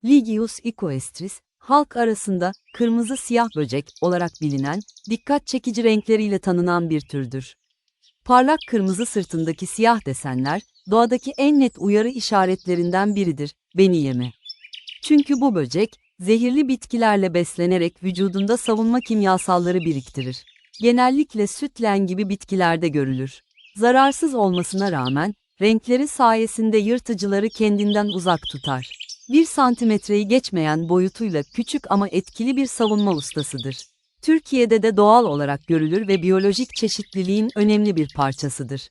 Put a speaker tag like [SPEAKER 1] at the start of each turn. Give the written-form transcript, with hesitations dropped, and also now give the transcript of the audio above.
[SPEAKER 1] Ligius equestris, halk arasında kırmızı siyah böcek olarak bilinen, dikkat çekici renkleriyle tanınan bir türdür. Parlak kırmızı sırtındaki siyah desenler, doğadaki en net uyarı işaretlerinden biridir, beni yeme. Çünkü bu böcek, zehirli bitkilerle beslenerek vücudunda savunma kimyasalları biriktirir. Genellikle sütlen gibi bitkilerde görülür. Zararsız olmasına rağmen, renkleri sayesinde yırtıcıları kendinden uzak tutar. 1 santimetreyi geçmeyen boyutuyla küçük ama etkili bir savunma ustasıdır. Türkiye'de de doğal olarak görülür ve biyolojik çeşitliliğin önemli bir parçasıdır.